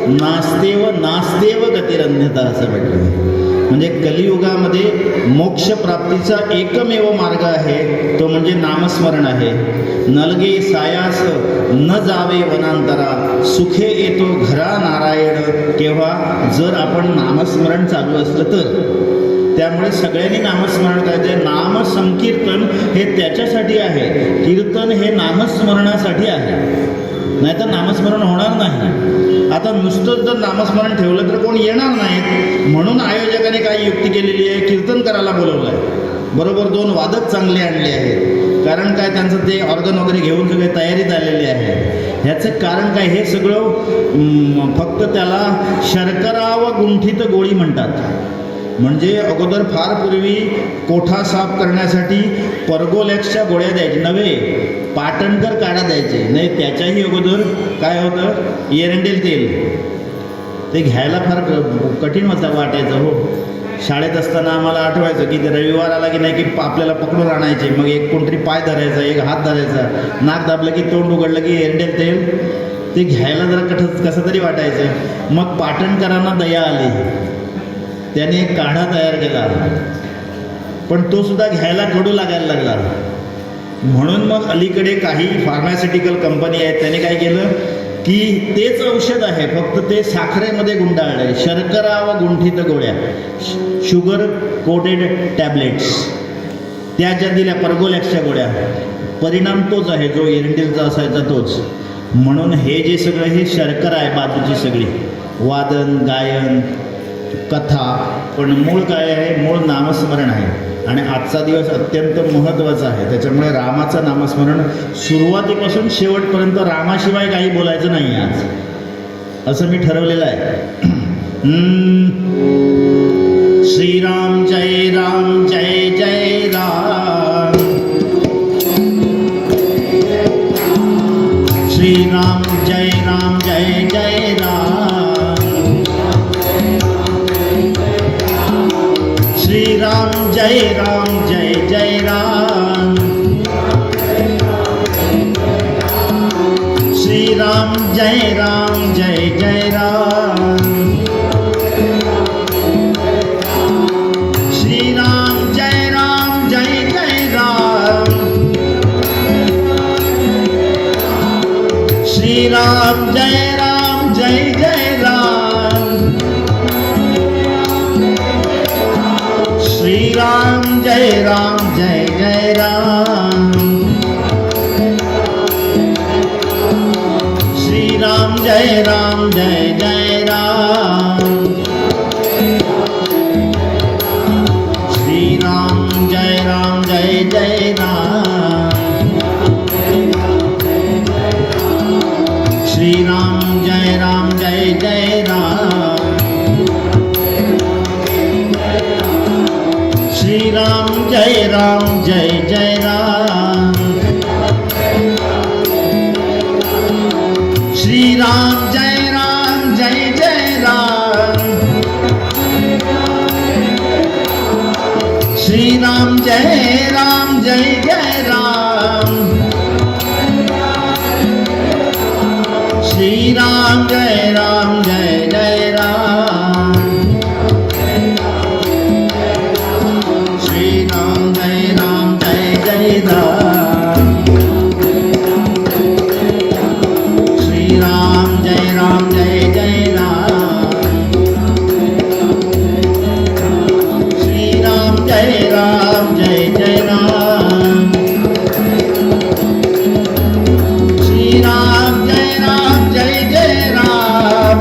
नास्तेव नास्तेव गतिरन्यता असं म्हटलं. म्हणजे कलियुगामध्ये मोक्षप्राप्तीचा एकमेव मार्ग आहे तो म्हणजे नामस्मरण आहे. नलगे सायास न जावे वनांतरा, सुखे येतो घरा नारायण केव्हा, जर आपण नामस्मरण चालू असलं तर. त्यामुळे सगळ्यांनी नामस्मरण करायचे. नामसंकीर्तन हे त्याच्यासाठी आहे, कीर्तन हे नामस्मरणासाठी आहे, नाही तर नामस्मरण होणार नाही. आता नुसतंच जर नामस्मरण ठेवलं तर कोण येणार नाहीत, म्हणून आयोजकाने काही युक्ती केलेली आहे, कीर्तन करायला बोलवलं आहे. बरोबर 2 वादक चांगले आणले आहेत, कारण काय त्यांचं ते ऑर्गन वगैरे घेऊन सगळे तयारीत आलेले आहे. ह्याचं कारण काय, हे सगळं फक्त त्याला शर्करा व गुंठित गोळी म्हणतात. म्हणजे अगोदर फार पूर्वी कोठा साफ करण्यासाठी परगोलॅक्सच्या गोळ्या द्यायचे, नव्हे पाटणकर काढा द्यायचे, नाही त्याच्याही अगोदर काय होतं, एरंडेल तेल. ते घ्यायला फार कठीण वाटायचं हो. शाळेत असताना आम्हाला आठवायचं की ते रविवार आला की नाही की आपल्याला पकडून आणायचे. मग एक कोणतरी पाय धरायचा, एक हात धरायचा, नाक दाबलं की तोंड उघडलं की एरंडेल तेल. ते घ्यायला जरा कसं तरी वाटायचं. मग पाटणकरांना दया आली, त्याने एक काढा तयार केला, पण तो सुद्धा घ्यायला कडू लागायला लागला. म्हणून मग अलीकडे काही फार्मास्युटिकल कंपनी आहेत, त्याने काय केलं की तेच औषध आहे, फक्त ते साखरेमध्ये गुंडाळलं, शर्करा व गुंठित गोळ्या, शुगर कोटेड टॅबलेट्स, त्या ज्या दिल्या परगोलॅक्सच्या गोळ्या, परिणाम तोच आहे जो एरंडेलचा असायचा तोच. म्हणून हे जे सगळं हे शर्करा आहे बाजूची सगळी, वादन गायन कथा, पण मूळ काय आहे, मूळ नामस्मरण आहे. आणि आजचा दिवस अत्यंत महत्त्वाचा आहे, त्याच्यामुळे रामाचं नामस्मरण सुरुवातीपासून शेवटपर्यंत रामाशिवाय काही बोलायचं नाही आज, असं मी ठरवलेलं आहे. श्रीराम जय राम जय जय राम, श्रीराम जय राम जय जय राम, श्रीराम जय राम जय जय राम, श्रीराम जय राम जय जय राम, श्रीराम जय राम जय जय राम, श्रीराम जय राम जय जय राम, श्रीराम जय राम जय जय राम, श्रीराम जय राम जय जय राम, श्रीराम जय राम जय जय राम, श्रीराम जय राम जय जय राम, श्रीराम जय राम जय जय राम, श्रीराम जय राम जय जय राम, श्रीराम जय राम जय जय राम, श्रीराम जय राम जय जय राम, श्रीराम जय राम जय जय राम, श्रीराम जय राम जय जय राम, श्रीराम जय राम जय जय राम, श्रीराम जय राम जय जय राम,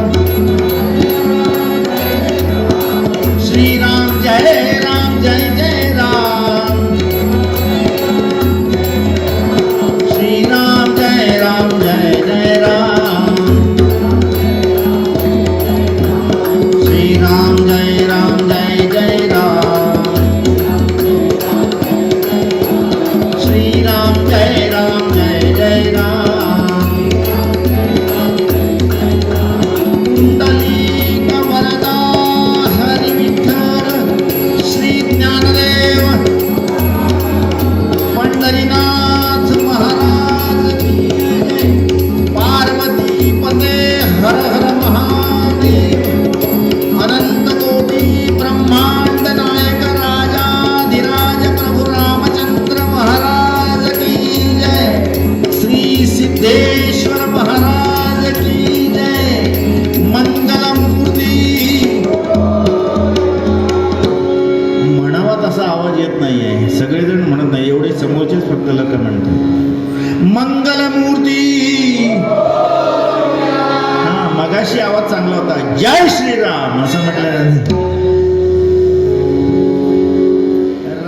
मगाशी आवाज चांगला होता, जय श्रीराम असं म्हटलं.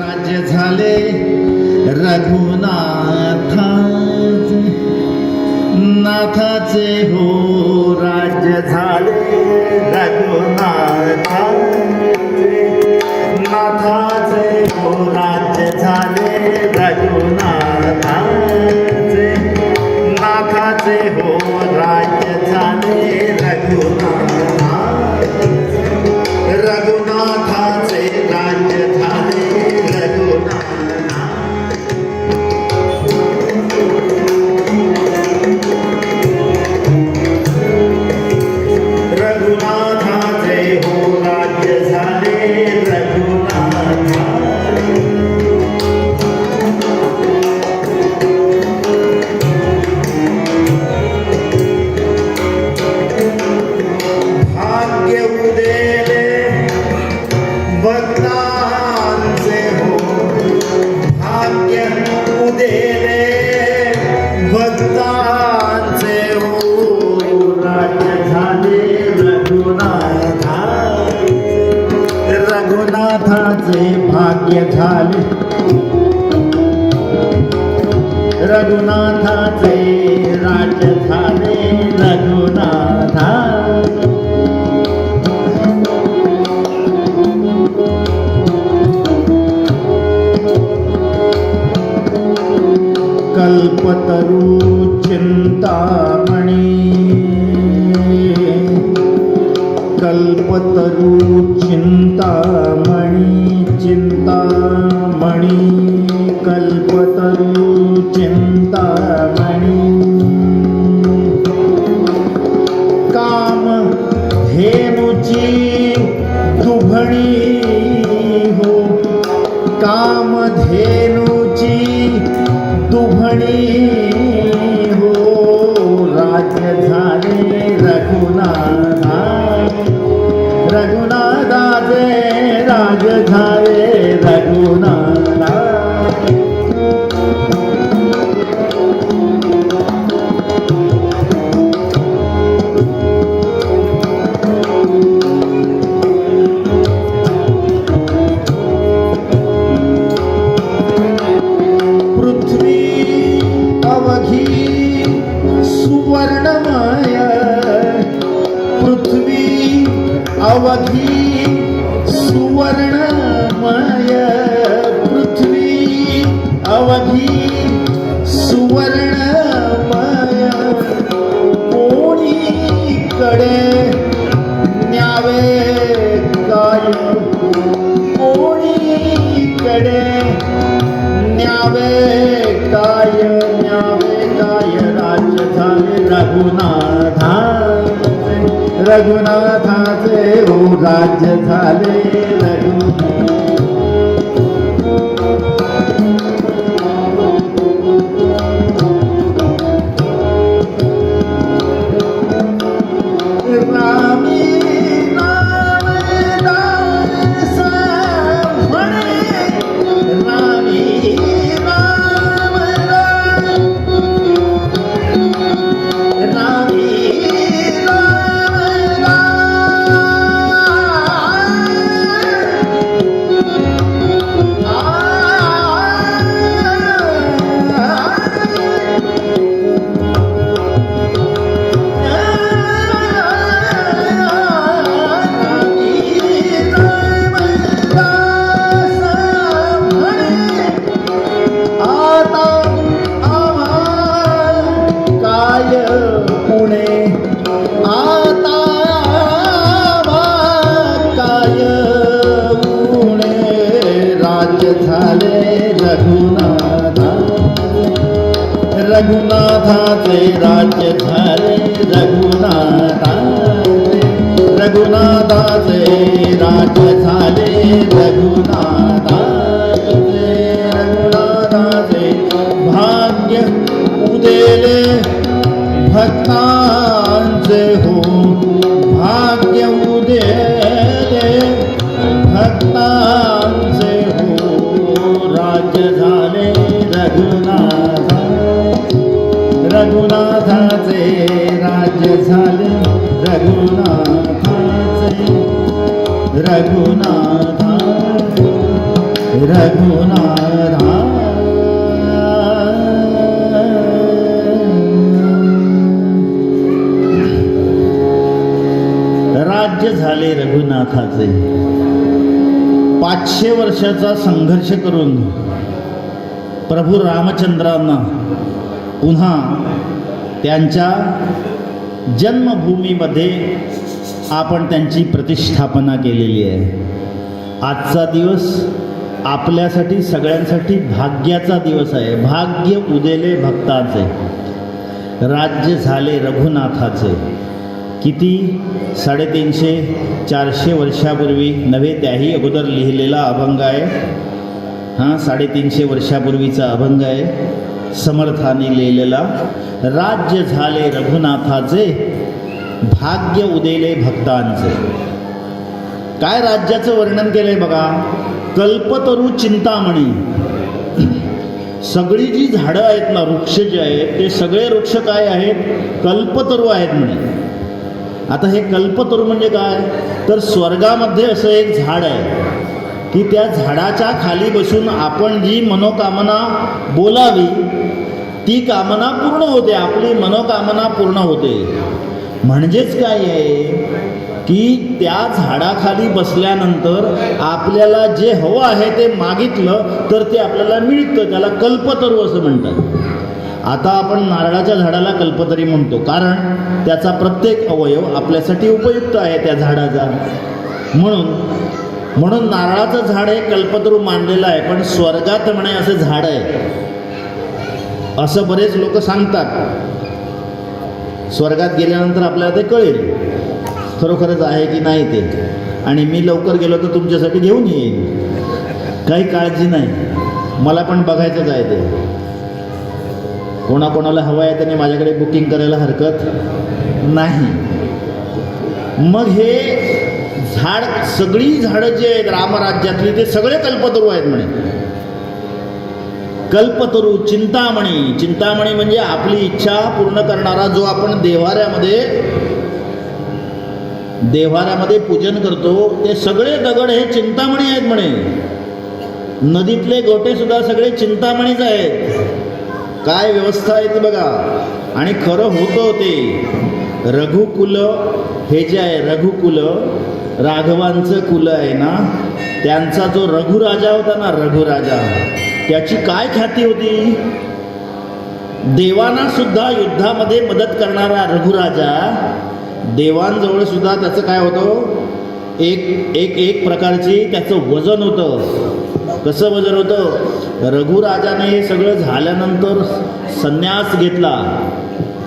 राज्य झाले रघुनाथाचे, नाथाचे हो राज्य झाले रघुनाथाचे, नाथाचे हो राज्य झाले रघुनाथाचे, नाथाचे हो राज्य झाले रघुनाथाचे, रघुनाथाचे राज्य झाले रघुनाथाचे हो राज्य झाले भाग्य उदेले भक्तांचे हो, भाग्य उदेले भक्तांचे हो राज्य झाले रघुनाथाचे भाग्य झाले, रघुनाथाचे राज्य झाले रघुनाथा. कल्पतरू चिंतामणी, कल्पतरू चिंतामणी, चिंतामणी कल्पतरू चिंतामणी, काम धेनुची दुभणी हो, काम धेनुची दुभणी हो राज्य झाले रघुनाथा, रघुनाथाचे राज्य झाले रघुनाथा. पृथ्वी अवघी सुवर्णमय, पृथ्वी अवघी सुवर्णमय, पृथ्वी अवघी सुवर्णमय, कोणीकडे न्यावे काय, कोणीकडे न्यावे काय, न्यावे काय राज्य झाले रघुनाथाचे, रघुनाथाचे हो राज्य झाले रघुनाथ. रामी राम राम म्हणे, रामी राम राम, रामी राम रघुनाथाचे राज्य झाले रघुनाथाचे, रघुनाथाचे राज्य झाले रघुनाथाचे, रघुनाथाचे भाग्य उदेले भक्तांचे हो, भाग्य उदेले भक्तांचे हो राज्य झाले रघुनाथा, रघुनाथाचे राज्य झाले रघुनाथाचे रघुनाथा रघुनाथा राज्य झाले रघुनाथाचे. 500 वर्षाचा संघर्ष करून प्रभू रामचंद्रांना पुन्हा त्यांच्या जन्मभूमीमध्ये आपण त्यांची प्रतिष्ठापना केलेली आहे. आजचा दिवस आपल्यासाठी सगळ्यांसाठी भाग्याचा दिवस आहे. भाग्य उदेले भक्ताचे, राज्य झाले रघुनाथाचे. किती 350-400 वर्षापूर्वी नव्हे, त्याही अगोदर लिहिलेला अभंग आहे. 350 वर्षापूर्वीचा अभंग आहे, समर्थाने लिहिलेला. राज्य झाले रघुनाथाचे, भाग्य उदेले भक्तांचे. काय राज्याचं वर्णन केलंय बघा. कल्पतरू चिंतामणी, सगळी जी झाडं आहेत ना, वृक्ष जे आहेत ते सगळे वृक्ष काय आहेत, कल्पतरू आहेत म्हणे. आता हे कल्पतरू म्हणजे काय, तर स्वर्गामध्ये असं एक झाड आहे की त्या झाडाच्या खाली बसून आपण जी मनोकामना बोलावी ती कामना पूर्ण होते, आपली मनोकामना पूर्ण होते. म्हणजेच काय आहे की त्या झाडाखाली बसल्यानंतर आपल्याला जे हवं आहे ते मागितलं तर ते आपल्याला मिळतं, त्याला कल्पतरू असं म्हणतात. आता आपण नारळाच्या झाडाला कल्पतरी म्हणतो, कारण त्याचा प्रत्येक अवयव आपल्यासाठी उपयुक्त आहे त्या झाडाचा. म्हणून नारळाचं झाड हे कल्पतरू मानलेलं आहे. पण स्वर्गात म्हणे असं झाड आहे असं बरेच लोक सांगतात. स्वर्गात गेल्यानंतर आपल्याला ते कळेल खरोखरच आहे की नाही ते. आणि मी लवकर गेलो तर तुमच्यासाठी घेऊन येईन, काही काळजी नाही. मला पण बघायचंच आहे ते. कोणाकोणाला हवं आहे त्याने माझ्याकडे बुकिंग करायला हरकत नाही. मग हे झाड, सगळी झाडं जे आहेत रामराज्यातली ते सगळे कल्पतरू आहेत म्हणे. कल्पतरू चिंतामणी, चिंतामणी म्हणजे आपली इच्छा पूर्ण करणारा, जो आपण देव्हाऱ्यामध्ये पूजन करतो ते सगळे दगड हे चिंतामणी आहेत म्हणे. नदीतले गोटे सुद्धा सगळे चिंतामणीच आहेत. काय व्यवस्था आहे ती बघा. आणि खरं होतं ते रघुकुल हे जे आहे, रघुकुल राघवांचं कुल आहे ना, त्यांचा जो रघुराजा होता ना, रघुराजा, त्याची काय ख्याती होती. देवांना सुद्धा युद्धामध्ये मदत करणारा रघुराजा, देवांजवळ सुद्धा त्याचं काय होतं, एक प्रकारची त्याचं वजन होतं. कसं वजन होतं. रघुराजाने हे सगळं झाल्यानंतर संन्यास घेतला,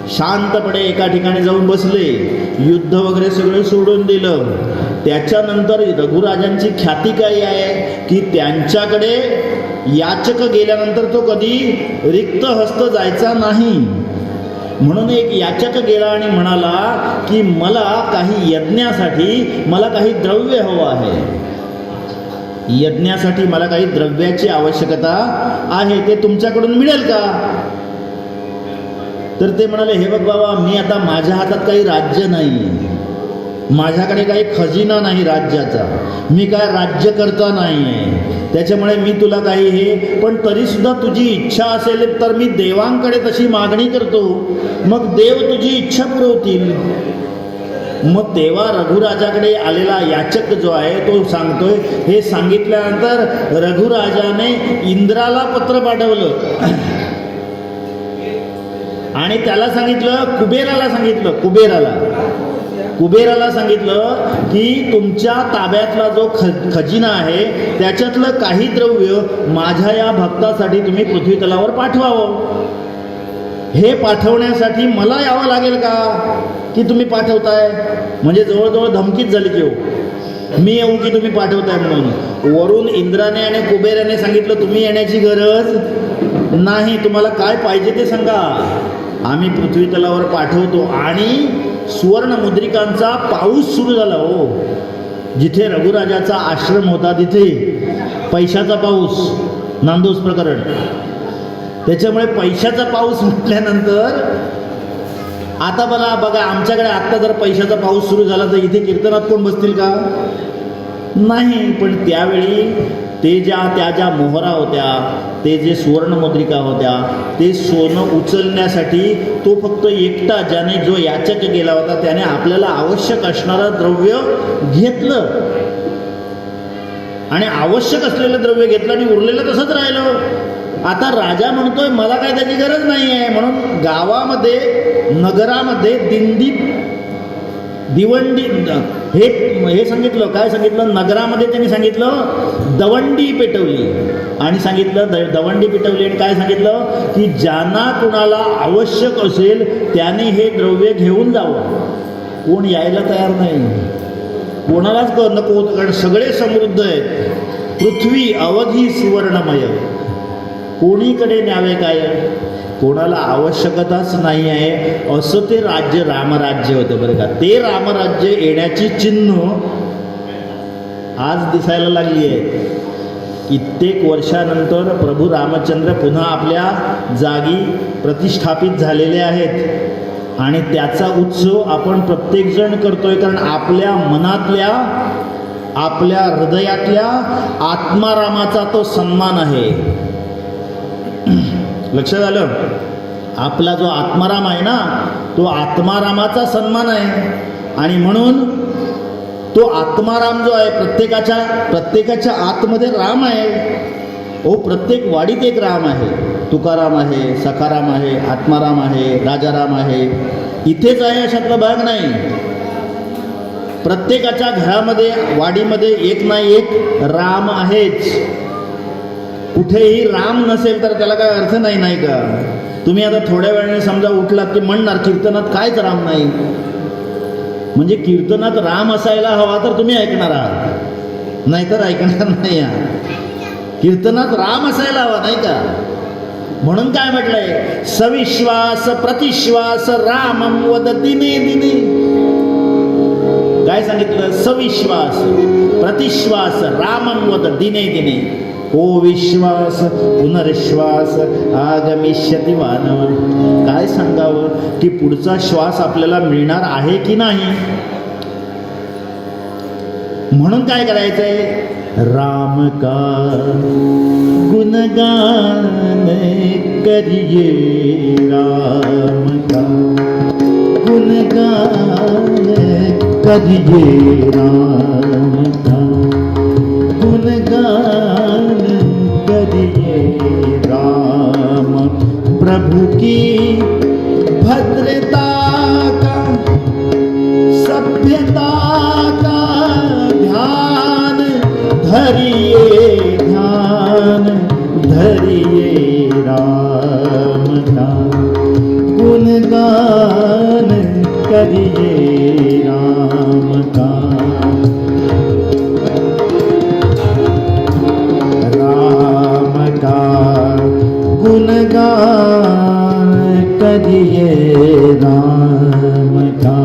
शांतपणे एका ठिकाणी जाऊन बसले, युद्ध वगैरे सगळं सोडून दिलं. त्याच्यानंतर रघुराजांची ख्याती काय आहे की त्यांच्याकडे याचक गेल्यानंतर तो कधी रिक्त हस्त जायचा नाही. म्हणून एक याचक गेला आणि म्हणाला की मला काही यज्ञासाठी मला काही द्रव्य हवं आहे, यज्ञासाठी मला काही द्रव्याची आवश्यकता आहे, ते तुमच्याकडून मिळेल का. तर ते म्हणाले, हे बघ बाबा, मी आता माझ्या हातात काही राज्य नाही, माझ्याकडे काही खजिना नाही राज्याचा, मी काय राज्यकर्ता नाही आहे, त्याच्यामुळे मी तुला काही हे, पण तरीसुद्धा तुझी इच्छा असेल तर मी देवांकडे तशी मागणी करतो, मग देव तुझी इच्छा पुरवतील. मग तेव्हा रघुराजाकडे आलेला याचक जो आहे तो सांगतोय, हे सांगितल्यानंतर रघुराजाने इंद्राला पत्र पाठवलं आणि त्याला सांगितलं, कुबेराला सांगितलं की तुमच्या ताब्यातला जो खजिना आहे त्याच्यातलं काही द्रव्य माझ्या या भक्तासाठी तुम्ही पृथ्वी तलावर पाठवावं. हे पाठवण्यासाठी मला यावं लागेल का की तुम्ही पाठवताय. म्हणजे जवळजवळ धमकीच झाली की हो मी येऊ की तुम्ही पाठवताय म्हणून. वरून इंद्राने आणि कुबेराने सांगितलं तुम्ही येण्याची गरज नाही, तुम्हाला काय पाहिजे ते सांगा, आम्ही पृथ्वी तलावर पाठवतो. आणि सुवर्ण मुद्रिकांचा पाऊस सुरू झाला हो. जिथे रघुराजाचा आश्रम होता तिथे पैशाचा पाऊस, नांदोस प्रकरण. त्याच्यामुळे पैशाचा पाऊस म्हटल्यानंतर आता बघा आमच्याकडे आत्ता जर पैशाचा पाऊस सुरू झाला तर इथे कीर्तनात कोण बसतील का? नाही. पण त्यावेळी त्या ज्या मोहरा होत्या, ते जे सुवर्णमुद्रिका होत्या, ते सोनं उचलण्यासाठी तो फक्त एकटा, ज्याने जो याचक गेला होता त्याने आपल्याला आवश्यक असणारं द्रव्य घेतलं आणि आवश्यक असलेलं द्रव्य घेतलं आणि उरलेलं तसंच राहिलं. आता राजा म्हणतोय मला काय त्याची गरज नाही आहे, म्हणून गावामध्ये नगरामध्ये दिवंडी हे सांगितलं. काय सांगितलं? नगरामध्ये त्यांनी सांगितलं दवंडी पेटवली आणि सांगितलं दवंडी पेटवली आणि काय सांगितलं की ज्यांना कुणाला आवश्यक असेल त्याने हे द्रव्य घेऊन जावं. कोण यायला तयार नाही, कोणालाच नको होतं, कारण सगळे समृद्ध आहेत. पृथ्वी अवधी सुवर्णमय, कोणीकडे न्यावे काय, कोणाला आवश्यकताच नाही आहे. असं ते राज्य रामराज्य होतं बरं का. ते रामराज्य येण्याची चिन्ह आज दिसायला लागली आहे. कित्येक वर्षानंतर प्रभू रामचंद्र पुन्हा आपल्या जागी प्रतिष्ठापित झालेले आहेत आणि त्याचा उत्सव आपण प्रत्येकजण करतोय, कारण आपल्या मनातल्या, आपल्या हृदयातल्या आत्मारामाचा तो सन्मान आहे. लक्षात आलं? आपला जो आत्माराम आहे ना, तो आत्मारामाचा सन्मान आहे आणि म्हणून तो आत्माराम जो आहे प्रत्येकाच्या आतमध्ये राम आहे. प्रत्येक वाडीत एक राम आहे. तुकाराम आहे, सखाराम आहे, आत्माराम आहे, राजाराम आहे. इथेच आहे अशातला भाग नाही. प्रत्येकाच्या घरामध्ये, वाडीमध्ये एक ना एक राम आहेच. कुठेही राम नसेल तर त्याला काय अर्थ नाही का? तुम्ही आता थोड्या वेळाने समजा उठलात की म्हणणार कीर्तनात कायच राम नाही, म्हणजे कीर्तनात राम असायला हवा तर तुम्ही ऐकणार आहात, नाहीतर ऐकणार नाही आहात. कीर्तनात राम असायला हवा नाही का? म्हणून काय म्हटलंय? सविश्वास प्रतिश्वास रामं वद दिने दिने. काय सांगितलं? सविश्वास प्रतिश्वास रामं वद दिने दिने. ओ विश्वास पुनर्श्वास आगमिष्यति वानव. काय सांगावं की पुढचा श्वास आपल्याला मिळणार आहे की नाही. म्हणून काय करायचंय? राम का गुणगान करिए, राम का गुणगान करिए, राम का गुणगान करिए. राम प्रभु की भद्रता का, सभ्यता का ध्यान धरिए, ध्यान धरिए. राम का गुणगान करिए, राम का गुणगान करिए, राम का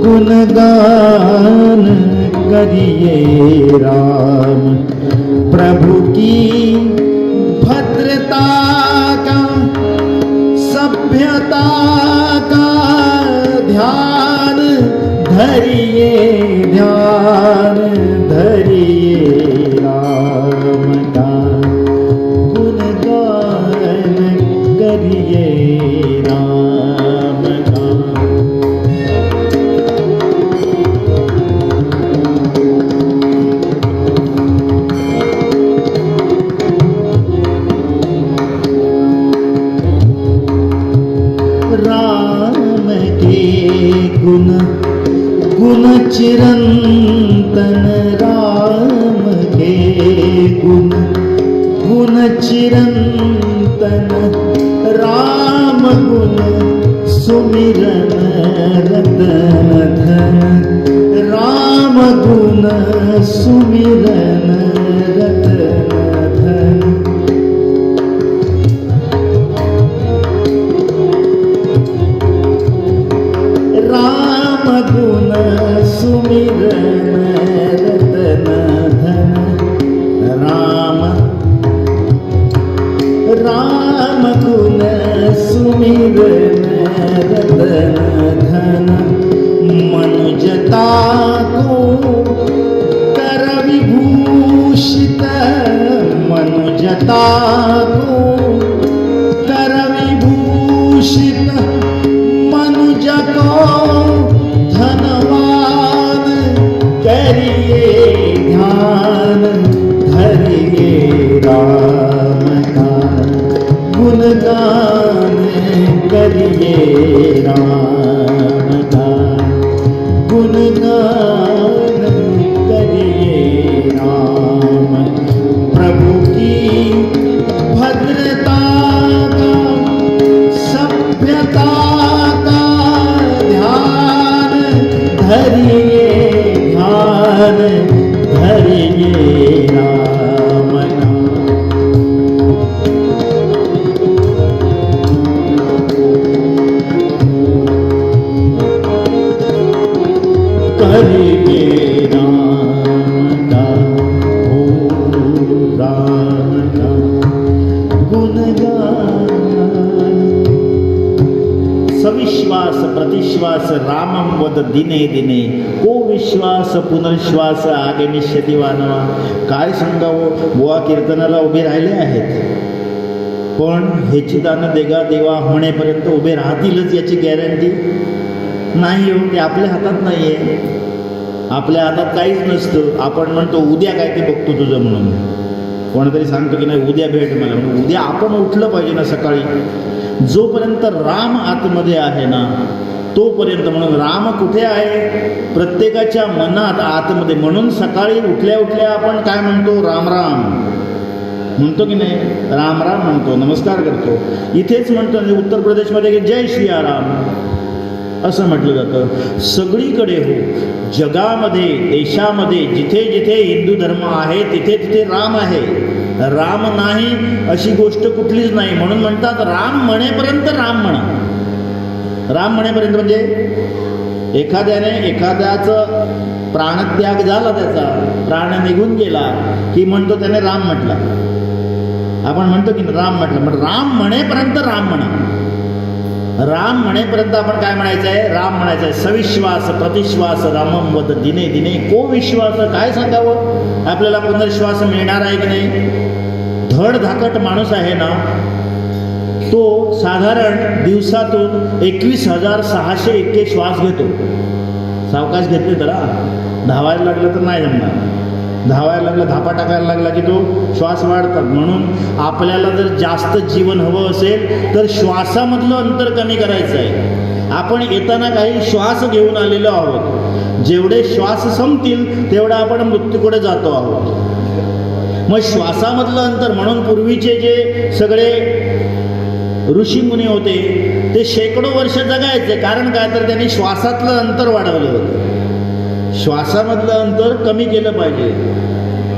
गुणगान करिए. राम प्रभु की भद्रता का, सभ्यता का ध्यान धरिए, ध्यान धरिए. राम का गुणगान करिए, राम का. राम के गुण गुण चिरंतन, राम के गुण गुण चिरंतन. राम गुण सुमिरन रतन धन, राम गुण सुमिरन रतन धन. राम गुण सुमिरन रतन धन. राम गुण सुमिरन रतन धन मनुजता को कर विभूषित मनुजता को कर विभूषित मनुज को धनवान करिए ध्यान धरिए राम का गुणगान करिए राम का गुणगान करिए राम प्रभु की भद्रता का सभ्यता का ध्यान धरिए ध्यान धरिए राम का करिए राम का ओ राम का गुणगान सविश्वास प्रतिश्वास रामं वद दिने दिने को विश्वास पुनर्श्वास आगे निश्चिती वानवा. काय सांगावं, बुवा कीर्तनाला उभे राहिले आहेत पण ह्याची दानं देगा देवा होण्यापर्यंत उभे राहतीलच याची गॅरंटी नाही हो. ते आपल्या हातात नाही आहे. आपल्या हातात काहीच नसतं. आपण म्हणतो उद्या काय ते बघतो तुझं म्हणून. कोणतरी सांगतो की नाही उद्या भेट मला, म्हणून उद्या आपण उठलं पाहिजे ना सकाळी. जोपर्यंत राम आतमध्ये आहे ना तोपर्यंत. म्हणून राम कुठे आहे? प्रत्येकाच्या मनात आतमध्ये. म्हणून सकाळी उठल्या उठल्या आपण काय म्हणतो? राम राम म्हणतो की नाही? राम राम म्हणतो, नमस्कार करतो. इथेच म्हणतो उत्तर प्रदेशमध्ये की जय श्रीराम असं म्हटलं जातं. सगळीकडे हो, जगामध्ये देशामध्ये जिथे जिथे हिंदू धर्म आहे तिथे तिथे राम आहे. राम नाही अशी गोष्ट कुठलीच नाही. म्हणून म्हणतात राम म्हणेपर्यंत राम म्हणा. राम म्हणेपर्यंत म्हणजे एखाद्याने एखाद्याचं प्राणत्याग झाला, त्याचा प्राण निघून गेला की म्हणतो त्याने राम म्हटला. आपण म्हणतो की राम म्हटलं. पण राम म्हणेपर्यंत राम म्हणा. राम म्हणेपर्यंत आपण काय म्हणायचं आहे? राम म्हणायचं आहे. सविश्वास प्रतिश्वास रामं वद दिने दिने को विश्वास. काय सांगावं, आपल्याला पुनर्श्वास मिळणार आहे की नाही? धडधाकट माणूस आहे ना तो साधारण दिवसातून 21,601 श्वास घेतो. सावकाश घेतले तर धावायला लागलं तर नाही जमणार. धावायला लागला, धापा टाकायला लागला की तो श्वास वाढतात. म्हणून आपल्याला जर जास्त जीवन हवं असेल तर श्वासामधलं अंतर कमी करायचं आहे. आपण येताना काही श्वास घेऊन आलेलो आहोत. जेवढे श्वास संपतील तेवढा आपण मृत्यूकडे जातो आहोत. मग श्वासामधलं अंतर. म्हणून पूर्वीचे जे सगळे ऋषीमुनी होते ते शेकडो वर्ष जगायचे. कारण काय तर त्यांनी श्वासातलं अंतर वाढवलं होतं. श्वासामधलं अंतर कमी केलं पाहिजे.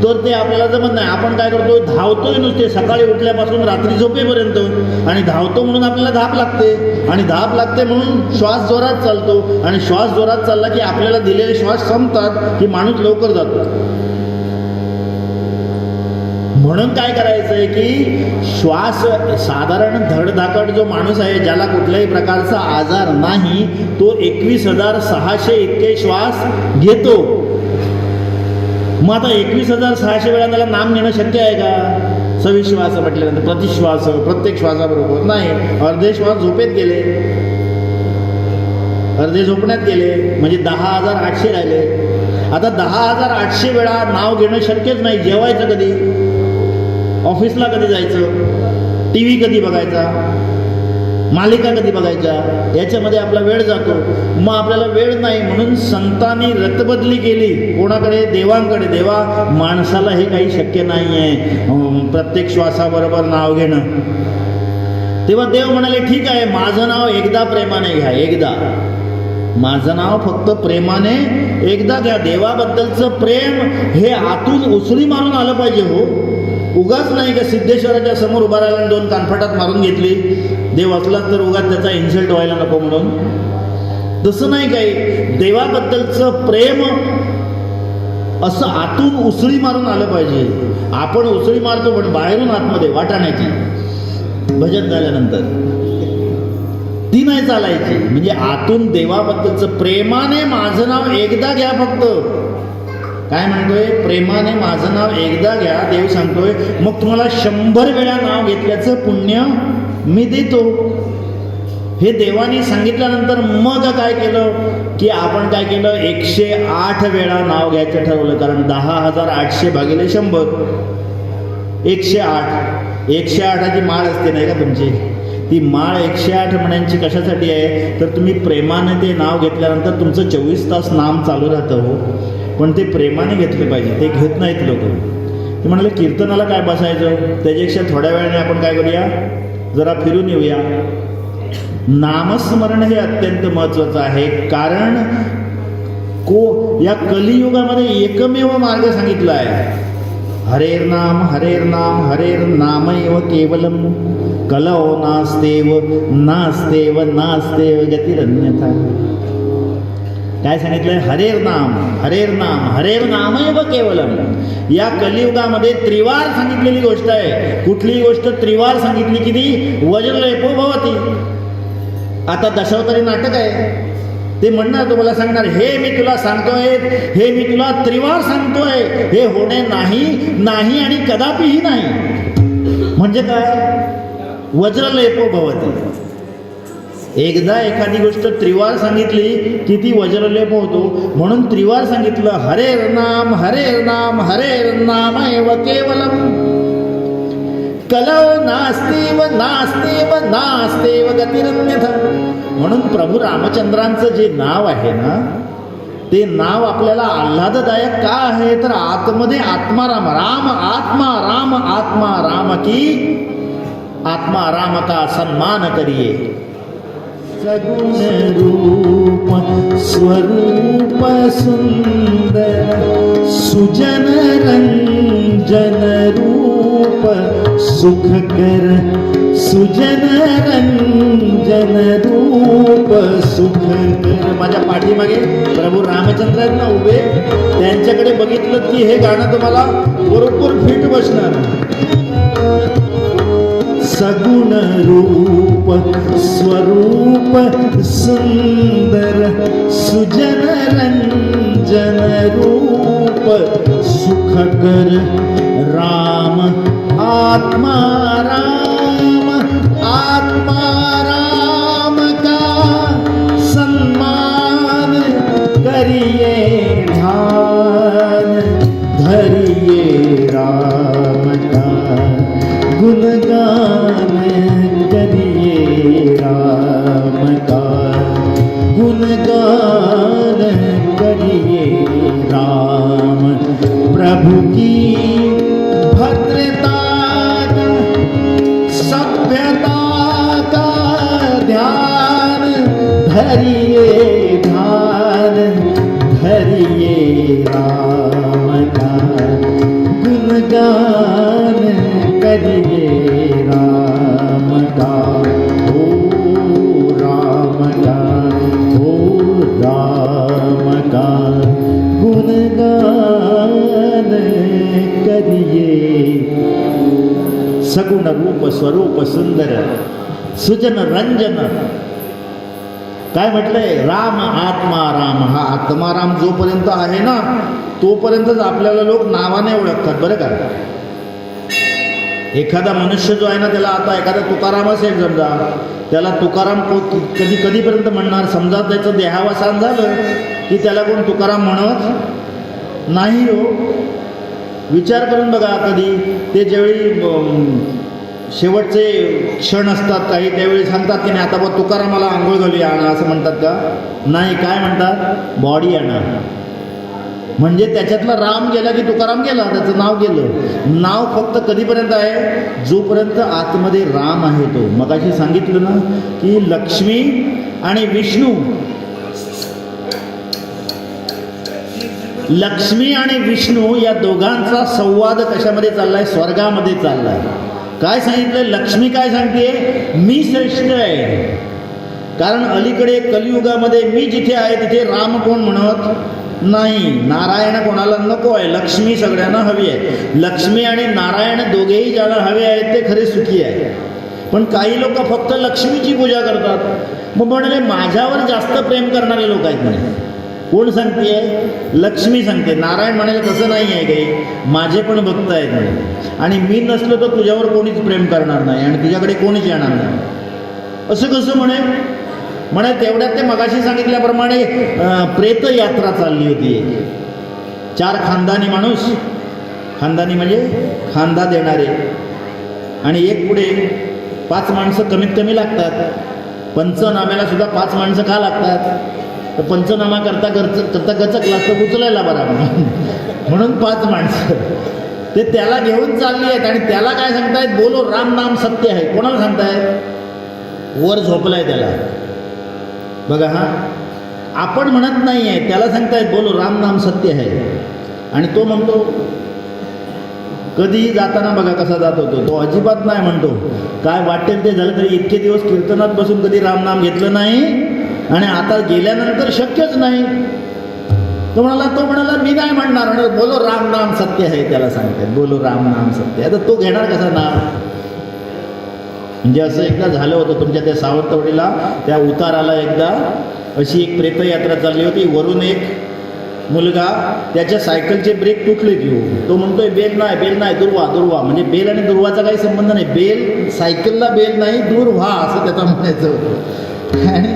तर ते आपल्याला जमत नाही. आपण काय करतो? धावतोय नुसते सकाळी उठल्यापासून रात्री झोपेपर्यंत. आणि धावतो म्हणून आपल्याला धाप लागते. आणि धाप लागते म्हणून श्वास जोरात चालतो. आणि श्वास जोरात चालला की आपल्याला दिलेले श्वास संपतात की माणूस लवकर जातो. म्हणून काय करायचं आहे की श्वास साधारण धडधाकट जो माणूस आहे ज्याला कुठल्याही प्रकारचा आजार नाही तो 21,601 श्वास घेतो. मग आता 21,600 वेळा त्याला नाम घेणं शक्य आहे का? सविश्वास म्हटल्यानंतर प्रतिश्वास प्रत्येक श्वासाबरोबर नाही. अर्धे श्वास झोपेत गेले, अर्धे झोपण्यात गेले, म्हणजे 10,800 राहिले. आता 10,800 वेळा नाव घेणं शक्यच नाही. जेवायचं कधी? ऑफिसला कधी जायचं? टी व्ही कधी बघायचा? मालिका कधी बघायच्या? याच्यामध्ये आपला वेळ जातो. मग आपल्याला वेळ नाही म्हणून संतांनी रतबदली केली. कोणाकडे? देवांकडे. देवा माणसाला हे काही शक्य नाही आहे प्रत्येक श्वासाबरोबर नाव घेणं. तेव्हा देव म्हणाले ठीक आहे, माझं नाव एकदा प्रेमाने घ्या. एकदा माझं नाव फक्त प्रेमाने एकदा घ्या. देवाबद्दलचं प्रेम हे आतून उसळी मारून आलं पाहिजे हो. उगाच नाही का सिद्धेश्वराच्या समोर उभा राहिला 2 कानफटात मारून घेतली. देव असला तर उगाच त्याचा इन्सल्ट व्हायला नको म्हणून. तसं नाही काही. देवाबद्दलचं प्रेम असं आतून उसळी मारून आलं पाहिजे. आपण उसळी मारतो पण बाहेरून आतमध्ये वाटाण्याची भजन झाल्यानंतर ती नाही चालायची. म्हणजे आतून देवाबद्दलचं प्रेमाने माझं नाव एकदा घ्या फक्त. काय म्हणतोय? प्रेमाने माझं नाव एकदा घ्या. देव सांगतोय मग तुम्हाला 100 वेळा नाव घेतल्याचं पुण्य मी देतो. हे देवाने सांगितल्यानंतर मग काय केलं की आपण काय केलं? 108 वेळा नाव घ्यायचं ठरवलं. कारण 10,800 भागिले 100 108. 108ची माळ असते नाही का तुमची? ती माळ 108 म्हणायची कशासाठी आहे? तर तुम्ही प्रेमाने ते नाव घेतल्यानंतर तुमचं 24 तास नाम चालू राहतं हो. पण ते प्रेमाने घेतलं पाहिजे. ते घेत नाहीत लोक. ते म्हणाले कीर्तनाला काय बसायचं? त्याच्यापेक्षा थोड्या वेळाने आपण काय करूया? जरा फिरून येऊया. नामस्मरण हे अत्यंत महत्त्वाचं आहे. कारण या कलियुगामध्ये एकमेव मार्ग सांगितला आहे. हरेर नाम हरेर नाम हरेर नामैव केवलम कलौ नास्तेव नास्तेव नास्तेव गतिरन्यथा. काय सांगितलंय? हरेर नाम हरेर नामैव केवलम. या कलियुगामध्ये त्रिवार सांगितलेली गोष्ट आहे. कुठलीही गोष्ट त्रिवार सांगितली की ती वज्रलेपो भवती. आता दशावतारी नाटक आहे. ते म्हणणार तुम्हाला सांगणार हे मी तुला सांगतोय, हे मी तुला त्रिवार सांगतोय, हे होणे नाही आणि कदापिही नाही. म्हणजे काय? वज्रलेपो भवती. एकदा एखादी गोष्ट त्रिवार सांगितली की ती वज्रलेप होतो. म्हणून त्रिवार सांगितलं. हरेर नाम नामैव केवलम कलौ नास्तेव नास्तेव नास्तेव गतिरन्यथा. म्हणून प्रभू रामचंद्रांचं जे नाव आहे ना, ते नाव आपल्याला आल्हाददायक का आहे? तर आतमध्ये आत्माराम, राम आत्मा, राम आत्मा, राम की आत्मा राम का सम्मान करिए. सगुण रूप स्वरूप सुंदर सुजन रंजन रूप सुखकर सुजन रंजन रूप सुखकर. माझ्या पाठीमागे प्रभू रामचंद्र आहेत ना उभे, त्यांच्याकडे बघितलं की हे गाणं तुम्हाला बरोबर फिट बसणार. सगुण रूप स्वरूप सुंदर सुजन रंजन रूप सुखकर राम आत्मा राम का सम्मान करिए ध्यान धरिए राम का गुणगान करिए राम का गुणगान करिए राम. प्रभु की भद्रता सभ्यता का ध्यान धरिए ध्यान धरिए राम का गुणगान करिए राम का. ओ राम का गुणगान करिए. सगुण रूप स्वरूप सुंदर सुजन रंजन. काय म्हटलंय? राम आत्मा राम. हा आत्माराम जोपर्यंत आहे ना तोपर्यंतच आपल्याला लोक नावाने ओळखतात बरं का. एखादा मनुष्य जो आहे ना त्याला, आता एखादा तुकाराम असेल समजा, त्याला तुकाराम कधीपर्यंत म्हणणार? समजा त्याचं देहावसान झालं की त्याला कोण तुकाराम म्हणत नाही हो. विचार करून बघा कधी ते ज्यावेळी शेवटचे क्षण असतात काही, त्यावेळी सांगतात की नाही आता बघ तुकारामाला आंघोळ घालून आणा असं म्हणतात का? नाही. काय म्हणतात? बॉडी आणा. म्हणजे त्याच्यातला राम गेला की तुकाराम गेला, त्याचं नाव गेलं. नाव फक्त कधीपर्यंत आहे? जोपर्यंत आतमध्ये राम आहे तो. मगाशी सांगितलं ना की लक्ष्मी आणि विष्णू, लक्ष्मी आणि विष्णू या दोघांचा संवाद कशामध्ये चाललाय? स्वर्गामध्ये चाललाय. काय सांगितलंय? लक्ष्मी काय सांगते? मी श्रेष्ठ आहे. कारण अलीकडे कलियुगामध्ये मी जिथे आहे तिथे राम कोण म्हणत नाही. नारायण कोणाला नको आहे, लक्ष्मी सगळ्यांना हवी आहे. लक्ष्मी आणि नारायण दोघेही ज्याला हवे आहेत ते खरे सुखी आहे. पण काही लोक फक्त लक्ष्मीची पूजा करतात मग म्हणाले माझ्यावर जास्त प्रेम करणारे लोक आहेत म्हणे. कोण सांगते? लक्ष्मी सांगते. नारायण म्हणाले तसं नाही आहे काही, माझे पण भक्त आहेत म्हणे, आणि मी नसलो तर तुझ्यावर कोणीच प्रेम करणार नाही आणि तुझ्याकडे कोणीच येणार नाही. असं कसं म्हणे? म्हणे तेवढ्यात ते मगाशी सांगितल्याप्रमाणे प्रेतयात्रा चालली होती. 4 खानदानी माणूस, खानदानी म्हणजे खांदा देणारे, आणि एक पुढे 5 माणसं कमीत कमी लागतात. पंचनाम्याला सुद्धा 5 माणसं का लागतात? तर पंचनामा करता गचकला तर उचलायला बरा म्हणून 5 माणसं ते त्याला घेऊन चालली आहेत. आणि त्याला काय सांगतायत? बोलो राम नाम सत्य आहे. कोणाला सांगतायत? वर झोपलाय त्याला. बघा हा, आपण म्हणत नाही आहे, त्याला सांगतायत बोलो राम नाम सत्य आहे. आणि तो म्हणतो, कधीही जाताना बघा कसा जात होतो, तो अजिबात नाही म्हणतो काय वाटेल ते झालं तरी. इतके दिवस कीर्तनात बसून कधी रामनाम घेतलं नाही, आणि आता गेल्यानंतर शक्यच नाही. तो म्हणाला मी नाही म्हणणार. आणि बोलो राम नाम सत्य आहे, त्याला सांगतात बोलो राम नाम सत्य. आता तो घेणार कसा नाम? म्हणजे असं एकदा झालं होतं तुमच्या त्या सावंतवाडीला, त्या उताराला एकदा अशी एक प्रेतयात्रा चालली होती. वरून एक मुलगा, त्याच्या सायकलचे ब्रेक तुटले घेऊ. तो म्हणतोय बेल नाही दुर्वा. म्हणजे बेल आणि दुर्वाचा काही संबंध नाही. बेल सायकलला बेल नाही, दूर व्हा असं त्याचा म्हणायचं होतं. आणि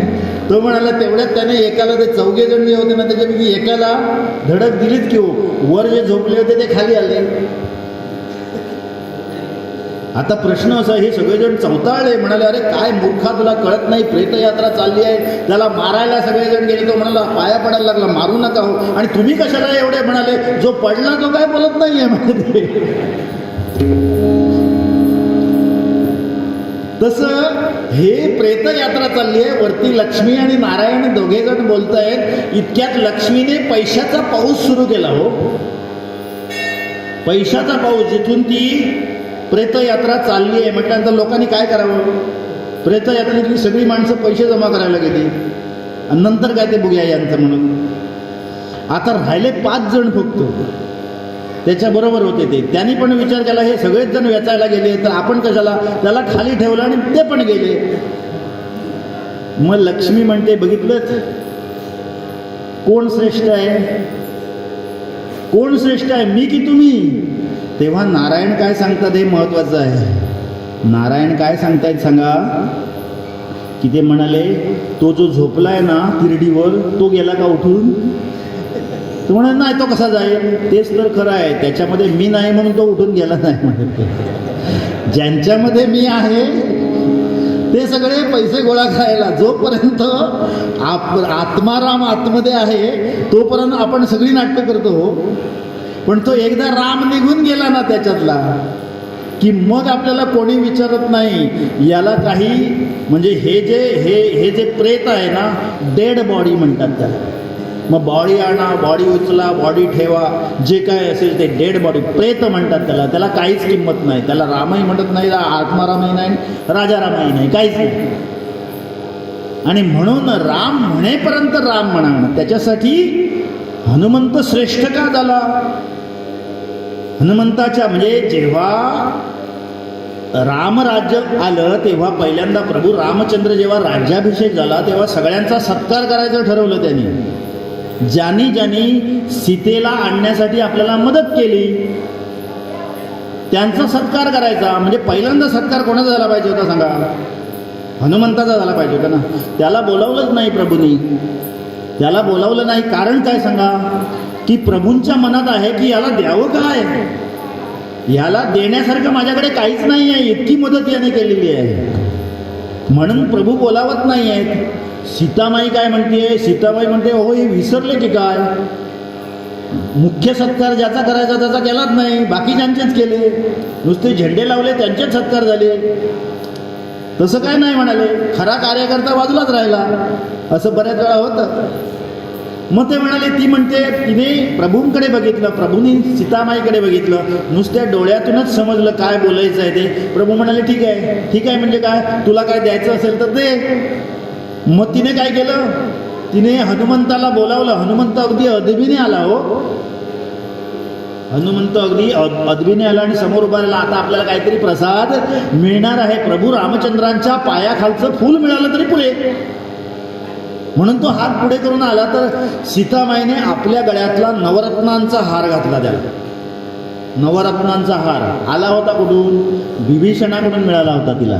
तो म्हणाला तेवढ्यात त्याने एकाला, ते 4 जण जे होते ना त्याच्यापैकी एकाला धडक दिलीच घेऊ. वर जे झोपले होते ते खाली आले. आता प्रश्न असा, हे सगळेजण चौताळले. म्हणाले अरे काय मूर्खा, तुला कळत नाही, प्रेतयात्रा चालली आहे, त्याला मारायला सगळेजण गेले. तो म्हणाला पाया पडायला लागला, मारू नका हो. आणि तुम्ही कशाला एवढे? म्हणाले जो पडला तो काय बोलत नाहीये म्हणे. तसं हे प्रेतयात्रा चालली आहे. वरती लक्ष्मी आणि नारायण दोघे जण बोलत आहेत. इतक्यात लक्ष्मीने पैशाचा पाऊस सुरू केला. हो, पैशाचा पाऊस. जिथून ती प्रेतयात्रा चालली आहे म्हटल्यानंतर लोकांनी काय करावं? प्रेतयात्रेतली सगळी माणसं पैसे जमा करायला गेली, आणि नंतर काय ते बघूया यांचं म्हणून. आता राहिले 5 जण फक्त त्याच्याबरोबर होते. त्यांनी पण विचार केला हे सगळेच जण वेचायला गेले तर आपण कशाला? त्याला खाली ठेवलं आणि ते पण गेले. मग लक्ष्मी म्हणते बघितलंच, कोण श्रेष्ठ आहे? कोण श्रेष्ठ आहे, मी की तुम्ही? तेव्हा नारायण काय सांगतात हे महत्वाचं आहे. नारायण काय सांगतायत सांगा? की ते म्हणाले तो जो झोपलाय ना तिरडीवर, तो गेला का उठून? तो म्हणाले नाही, तो कसा जाईल? तेच तर खरं आहे, त्याच्यामध्ये मी नाही म्हणून तो उठून गेला नाही म्हणत. ज्यांच्यामध्ये मी आहे ते सगळे पैसे गोळा करायला. जोपर्यंत आत्माराम आतमध्ये आहे तोपर्यंत आपण सगळी नाटकं करतो. पण तो एकदा राम निघून गेला ना त्याच्यातला, की मग आपल्याला कोणी विचारत नाही याला काही. म्हणजे हे जे प्रेत आहे ना, डेड बॉडी म्हणतात त्याला. मग बॉडी आणा, बॉडी उचला, बॉडी ठेवा, जे काय असेल ते डेड बॉडी प्रेत म्हणतात त्याला. त्याला काहीच किंमत नाही. त्याला रामही म्हणत नाही, आत्मारामही नाही, राजारामही नाही, काहीच नाही. आणि म्हणून राम म्हणेपर्यंत राम म्हणा. त्याच्यासाठी हनुमंत श्रेष्ठ का झाला? हनुमंताच्या म्हणजे जेव्हा रामराज्य आलं तेव्हा पहिल्यांदा प्रभू रामचंद्र जेव्हा राज्याभिषेक झाला तेव्हा सगळ्यांचा सत्कार करायचं ठरवलं त्यांनी. ज्यांनी सीतेला आणण्यासाठी आपल्याला मदत केली त्यांचा सत्कार करायचा. म्हणजे पहिल्यांदा सत्कार कोणाचा झाला पाहिजे होता सांगा? हनुमंताचा झाला पाहिजे होता ना. त्याला बोलावलंच नाही प्रभूंनी. त्याला बोलावलं नाही. कारण काय सांगा? की प्रभूंच्या मनात आहे की याला द्यावं काय? याला देण्यासारखं माझ्याकडे काहीच नाही आहे, इतकी मदत याने केलेली आहे. म्हणून प्रभू बोलावत नाही आहेत. सीतामाई काय म्हणते? सीतामाई म्हणते हो हे विसरले की काय? मुख्य सत्कार ज्याचा करायचा त्याचा केलाच नाही, बाकीच्यांचेच केले. नुसते झेंडे लावले त्यांचेच सत्कार झाले. तसं काय नाही म्हणाले. खरा कार्यकर्ता बाजूलाच राहिला. असं बऱ्याच वेळा होतं. मग ते म्हणाले, ती म्हणते तिने प्रभूंकडे बघितलं, प्रभूंनी सीतामाईकडे बघितलं, नुसत्या डोळ्यातूनच समजलं काय बोलायचं आहे ते. प्रभू म्हणाले ठीक आहे म्हणजे काय, तुला काय द्यायचं असेल तर दे. मग तिने काय केलं? तिने हनुमंताला बोलावलं. हनुमंत अगदी अदबीने आला. हो, हनुमंत अगदी अदबीने आला आणि समोर उभा राहिला. आता आपल्याला काहीतरी प्रसाद मिळणार आहे. प्रभू रामचंद्रांच्या पायाखालचं फूल मिळालं तरी पुरे. म्हणून तो हात पुढे करून आला तर सीतामाईने आपल्या गळ्यातला नवरत्नांचा हार घातला त्याला. नवरत्नांचा हार आला होता कुठून? विभीषणाकडून मिळाला होता तिला.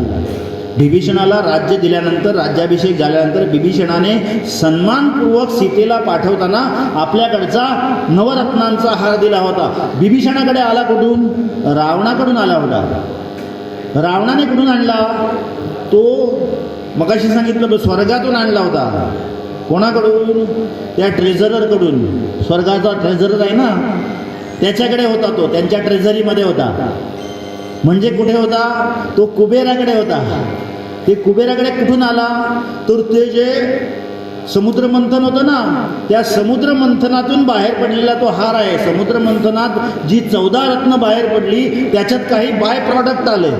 विभीषणाला राज्य दिल्यानंतर, राज्याभिषेक झाल्यानंतर विभीषणाने सन्मानपूर्वक सीतेला पाठवताना आपल्याकडचा नवरत्नांचा हार दिला होता. विभीषणाकडे आला कुठून? रावणाकडून आला होता. रावणाने कुठून आणला? तो मगाशी सांगितलं स्वर्गातून आणला होता. कोणाकडून? त्या ट्रेझररकडून. स्वर्गाचा ट्रेझरर आहे ना, त्याच्याकडे होता तो, त्यांच्या ट्रेझरीमध्ये होता. म्हणजे कुठे होता? तो कुबेराकडे होता. ते कुबेराकडे कुठून आला? तर ते जे समुद्रमंथन होतं ना, त्या समुद्रमंथनातून बाहेर पडलेला तो हार आहे. समुद्रमंथनात जी 14 रत्न बाहेर पडली त्याच्यात काही बाय प्रॉडक्ट आले.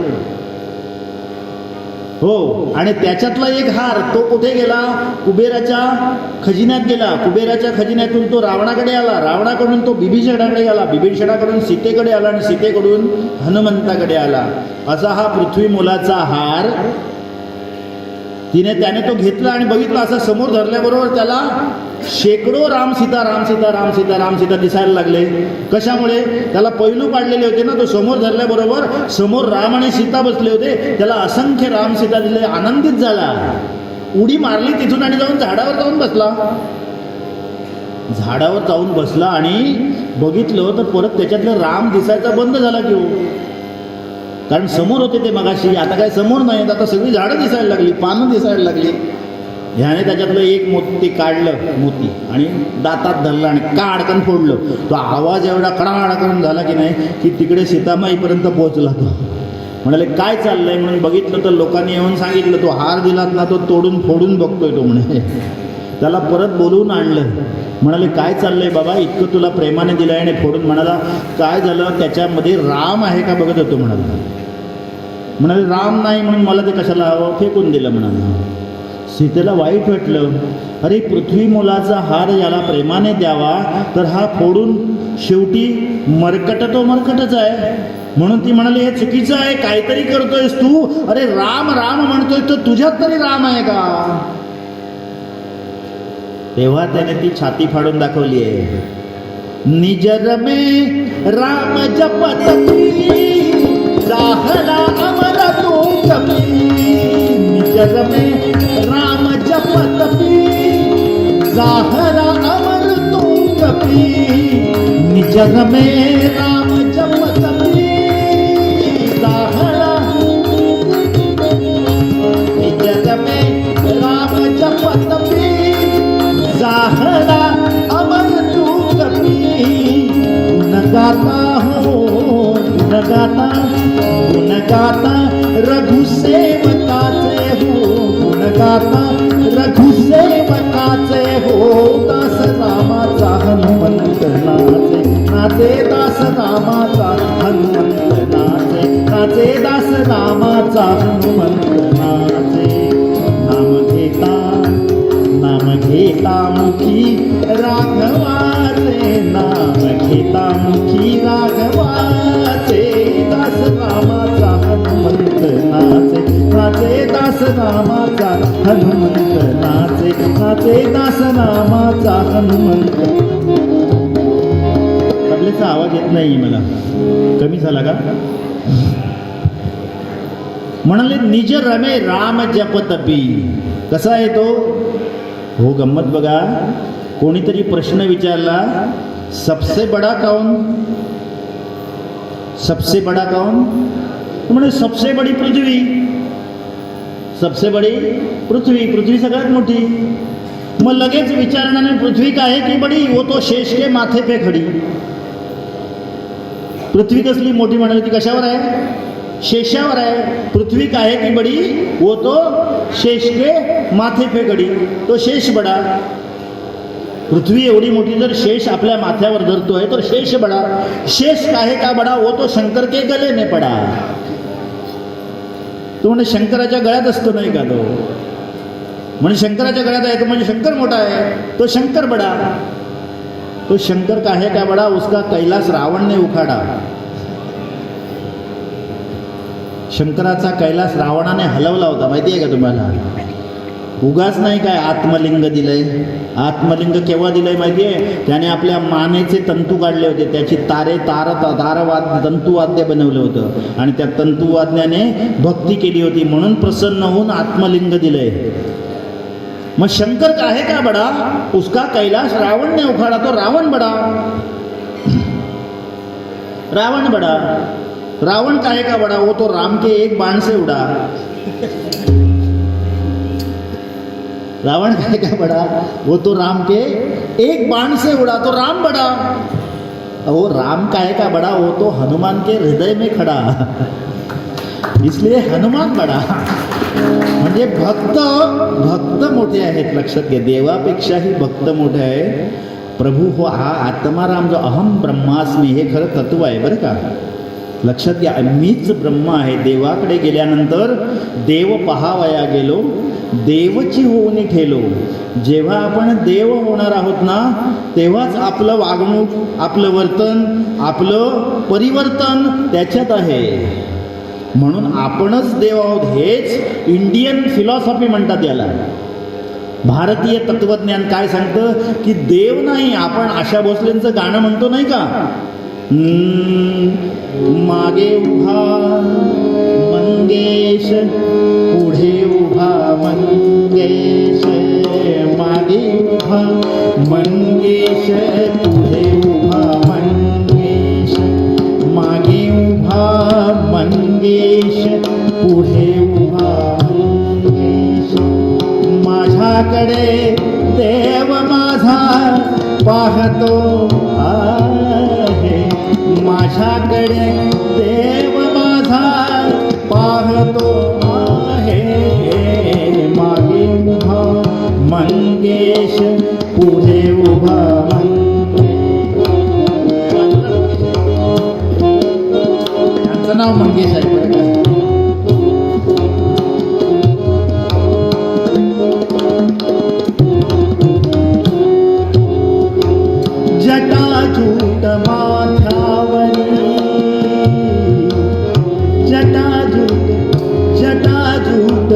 हो, आणि त्याच्यातला एक हार तो कुठे गेला? कुबेराच्या खजिन्यात गेला. कुबेराच्या खजिन्यातून तो रावणाकडे आला. रावणाकडून तो विभीषणाकडे आला. विभीषणाकडून सीतेकडे आला आणि सीतेकडून हनुमंताकडे आला. असा हा पृथ्वी मोलाचा हार त्याने तो घेतला आणि बघितला. असा समोर धरल्याबरोबर त्याला शेकडो राम सीता राम सीता राम सीता राम सीता दिसायला लागले. कशामुळे? त्याला पैलू पाडलेले होते ना. तो समोर धरल्याबरोबर समोर राम आणि सीता बसले होते. त्याला असंख्य राम सीता दिले. आनंदित झाला. उडी मारली तिथून आणि जाऊन झाडावर जाऊन बसला. झाडावर जाऊन बसला आणि बघितलं तर परत त्याच्यातलं राम दिसायचा बंद झाला की हो. कारण समोर होते ते मगाशी, आता काय समोर नाहीत. आता सगळी झाडं दिसायला लागली, पानं दिसायला लागली. ह्याने त्याच्यातलं एक मोती काढलं, मोती, आणि दातात धरलं आणि काडकन फोडलं. तो आवाज एवढा कडाड करून झाला की नाही की तिकडे सीतामाईपर्यंत पोहोचला. तो म्हणाले काय चाललंय म्हणून बघितलं तर लोकांनी येऊन सांगितलं तो हार दिलात ना तो तोडून फोडून बघतोय तो म्हणे. त्याला परत बोलवून आणलं. म्हणाले काय चाललंय बाबा, इतकं तुला प्रेमाने दिलं आहे आणि फोडून. म्हणाला काय झालं, त्याच्यामध्ये राम आहे का बघत होतो म्हणाले राम नाही म्हणून मला ते कशाला हवं, फेकून दिलं म्हणाले. सीतेला वाईट वाटलं. अरे पृथ्वी मोलाचा हार याला प्रेमाने द्यावा तर हा फोडून शेवटी मरकट तो मरकटच आहे. म्हणून ती म्हणाली हे चुकीचं आहे, काहीतरी करतोयस तू. अरे राम राम म्हणतोय तर तुझ्यात तरी राम आहे का? तेव्हा त्याने ती छाती फाडून दाखवली आहे. निजर में राम जपत राहला अमर तो कपी. निजर में राम जपत राहला अमर तो कपी. निजर में राम जपत राहला. निजर में राम जपत राहला अमर तो कपी. गुणगाता हो गुणगाता रघुसेवकाचे हो. गुणगाता रघुसेवकाचे हो. दास रामाचा हनुमंत नाचे नाचे. दास रामाचा हनुमंत नाचे नाचे. दास रामाचा हनुमंत नाचे. नाम घेता मुखी राघवाचे. नाम घेता मुखी राघवाचे. दास रामाचा हनुमंत नाचे नाचे. दास रामाचा हनुमंत नाचे नाचे. दास रामाचा हनुमंत. तबल्याचा आवाज येत नाही मला, कमी झाला का? म्हणाले निज रमे राम जपतपी. कसा आहे तो? हो, गंमत बघा. कोणीतरी प्रश्न विचारला, सबसे बडा कौन? सबसे बडा कौन? म्हणजे सबसे बडी पृथ्वी. सबसे बडी पृथ्वी. पृथ्वी सगळ्यात मोठी. मग लगेच विचारणाने पृथ्वी का है की बडी? वो तो शेष के माथे पे खडी. पृथ्वी कसली मोठी म्हणाली? ती कशावर आहे? शेषावर आहे. पृथ्वी का है की बडी? वो तो शेष के माथे पे खडी. तो शेष बडा. पृथ्वी एवढी मोठी जर शेष आपल्या माथ्यावर धरतोय तर शेष बडा. शेष काहे का बडा? वो तो शंकर के गले में पडा. तो म्हणजे शंकराच्या गळ्यात असतो नाही का तो? म्हणजे शंकराच्या गळ्यात आहे तो म्हणजे शंकर मोठा आहे. तो शंकर बडा. तो शंकर काहे का बडा? उसका कैलास रावण ने उखाडा. शंकराचा कैलास रावणाने हलवला होता, माहिती आहे का तुम्हाला? उगाच नाही काय आत्मलिंग दिलंय. आत्मलिंग केव्हा दिलंय माहिती आहे? त्याने आपल्या मानेचे तंतू काढले होते, त्याची तारवाद्य तंतुवाद्य बनवलं होतं आणि त्या तंतुवाद्याने भक्ती केली होती, म्हणून प्रसन्न होऊन आत्मलिंग दिलंय. मग शंकर काहे का बडा, उसका कैलाश रावण ने उखाड़ा तो रावण बडा. रावण बडा, रावण काहे का बडा, वो तो राम के एक बाण से उड़ा. रावण काहे का बड़ा, वो तो राम के एक बाण से उड़ा, तो राम बड़ा. वो राम काहे का बड़ा, वो तो हनुमान के हृदय में खड़ा, इसलिए हनुमान बड़ा. म्हणजे भक्त मोठे आहेत. लक्षात घ्या, देवापेक्षाही भक्त मोठे आहे. प्रभू हो हा आत्माराम जो अहम ब्रह्मास्मी, हे खरं तत्व आहे बरं का. लक्षात घ्या, मीच ब्रह्म आहे. देवाकडे गेल्यानंतर देव पहावया गेलो, देवची होऊनी ठेलो. जेव्हा आपण देव होणार आहोत ना, तेव्हाच आपलं वागणूक, आपलं वर्तन, आपलं परिवर्तन त्याच्यात आहे. म्हणून आपणच देव आहोत. हेच इंडियन फिलॉसॉफी म्हणतात याला. भारतीय तत्वज्ञान काय सांगतं की देव नाही, आपण आशा भोसलेंचं गाणं म्हणतो नाही का, मागे उभा मंगेश, पुढे उभा मंगेश, मागे उभा मंगेश, पुढे उभा मंगेश, मागे उभा मंगेश, पुढे उभा मंगेश. माझ्याकडे देव माझा पाहतो आहे, माझ्याकडे देव माझा पाहतो आहे. मागे उभा मंगेश, पुढे उभा मंगेश. त्यांचं नाव मंगेश आहे बरं का. जटाजूट माथ्यावरी, जटाजूट जटाजूट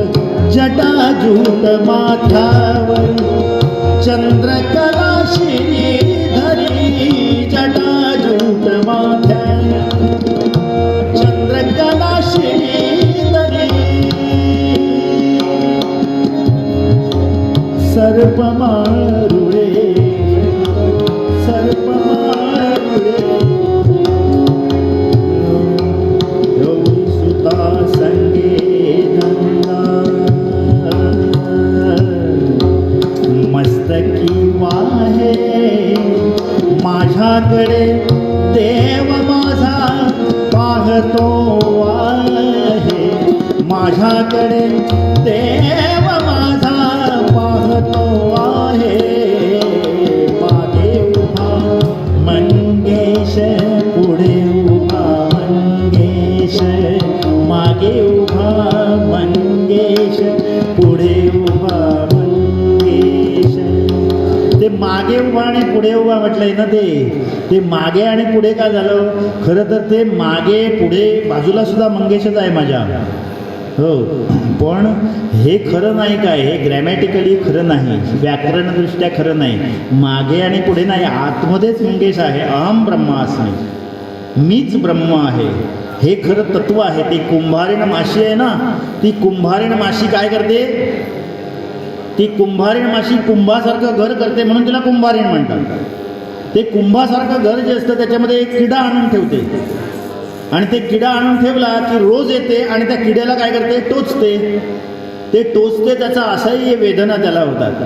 जटाजूट माथ्यावरी, चंद्रकला श्रीधरी. जटाजूट माथ्यावरी, चंद्रकला श्रीधरी. सर्प मारुळे, सर्प मारुळे, गौरी सुता संगे नंदा. मस्तकी वाहे माझ्याकडे देव माझा पाहतो आहे, माझ्याकडे देव माझा पाहतो आहे. मंगेश, पुढे उभा मंगेश, मागे उभा मंगेश, पुढे उभा मंगेश. ते मागे उभा आणि पुढे उभा म्हटलंय ना, ते मागे आणि पुढे का झालं? खरं तर ते मागे पुढे बाजूला सुद्धा मंगेशच आहे माझ्या, हो. पण हे खरं नाही काय, हे ग्रॅमॅटिकली खरं नाही, व्याकरणदृष्ट्या खरं नाही. मागे आणि पुढे नाही, आतमध्येच मंगेश आहे. अहम ब्रह्मास्मी, मीच ब्रह्म आहे, हे खरं तत्व आहे. ती कुंभारीण माशी आहे ना, ती कुंभारीण माशी काय करते? ती कुंभारीण माशी कुंभासारखं घर करते, म्हणून तिला कुंभारीण म्हणतात. ते कुंभासारखं घर जे असतं त्याच्यामध्ये एक किडा आणून ठेवते, आणि ते किडा आणून ठेवला की रोज येते आणि त्या किड्याला काय करते? टोचते. ते टोचते, त्याचा असाही वेदना त्याला होतात